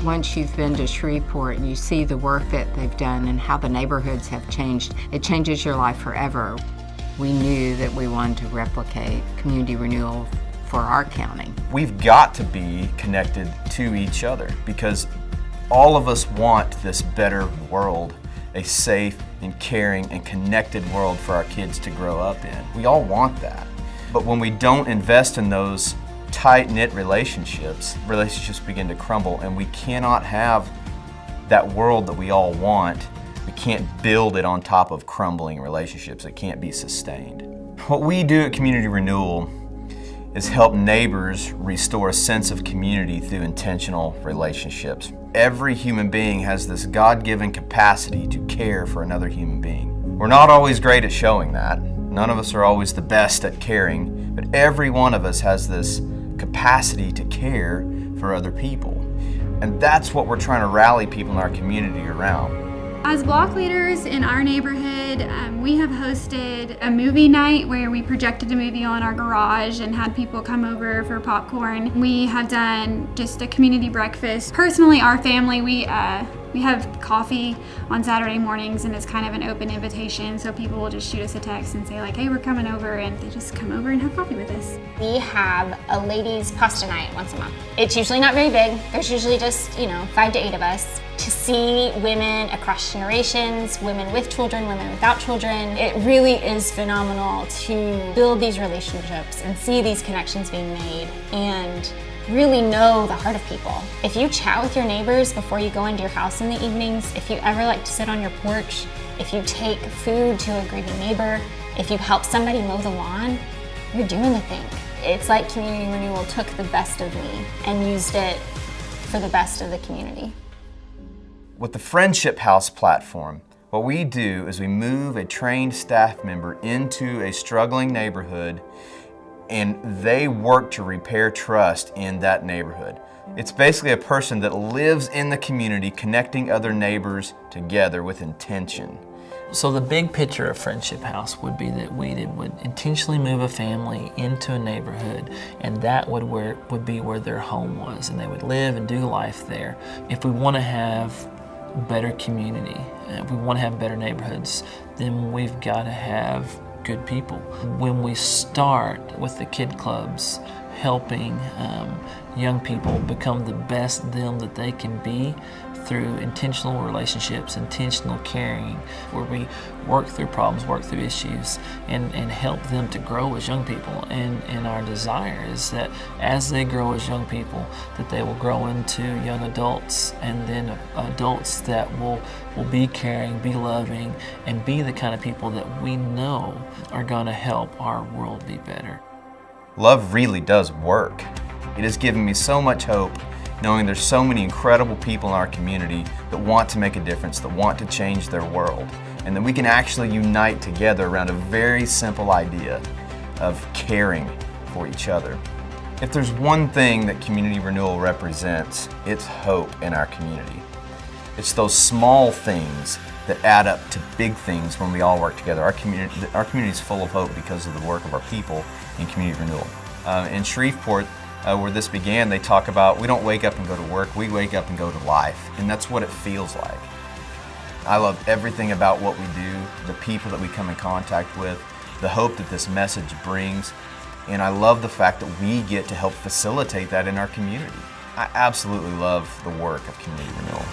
Once you've been to Shreveport and you see the work that they've done and how the neighborhoods have changed, it changes your life forever. We knew that we wanted to replicate community renewal for our county. We've got to be connected to each other because all of us want this better world, a safe and caring and connected world for our kids to grow up in. We all want that. But when we don't invest in those tight-knit relationships begin to crumble, and we cannot have that world that we all want. We can't build it on top of crumbling relationships. It can't be sustained. What we do at Community Renewal is help neighbors restore a sense of community through intentional relationships. Every human being has this God-given capacity to care for another human being. We're not always great at showing that. None of us are always the best at caring, but every one of us has this capacity to care for other people. And that's what we're trying to rally people in our community around. As block leaders in our neighborhood, we have hosted a movie night where we projected a movie on our garage and had people come over for popcorn. We have done just a community breakfast. Personally, our family, we have coffee on Saturday mornings, and it's kind of an open invitation, so people will just shoot us a text and say like, hey, we're coming over, and they just come over and have coffee with us. We have a ladies' pasta night once a month. It's usually not very big. There's usually just, 5 to 8 of us. To see women across generations, women with children, women without children, it really is phenomenal to build these relationships and see these connections being made and really know the heart of people. If you chat with your neighbors before you go into your house in the evenings, if you ever like to sit on your porch, if you take food to a grieving neighbor, if you help somebody mow the lawn, you're doing the thing. It's like Community Renewal took the best of me and used it for the best of the community. With the Friendship House platform, what we do is we move a trained staff member into a struggling neighborhood, and they work to repair trust in that neighborhood. It's basically a person that lives in the community, connecting other neighbors together with intention. So the big picture of Friendship House would be that we would intentionally move a family into a neighborhood, and that would be where their home was, and they would live and do life there. If we want to have better community, if we want to have better neighborhoods, then we've got to have good people. When we start with the kid clubs, helping young people become the best them that they can be through intentional relationships, intentional caring, where we work through problems, work through issues, and help them to grow as young people. And our desire is that as they grow as young people, that they will grow into young adults, and then adults that will be caring, be loving, and be the kind of people that we know are going to help our world be better. Love really does work. It has given me so much hope knowing there's so many incredible people in our community that want to make a difference, that want to change their world, and that we can actually unite together around a very simple idea of caring for each other. If there's one thing that Community Renewal represents, it's hope in our community. It's those small things that add up to big things when we all work together. Our community is full of hope because of the work of our people in Community Renewal. In Shreveport, where this began, they talk about we don't wake up and go to work, we wake up and go to life, and that's what it feels like. I love everything about what we do, the people that we come in contact with, the hope that this message brings, and I love the fact that we get to help facilitate that in our community. I absolutely love the work of Community Renewal.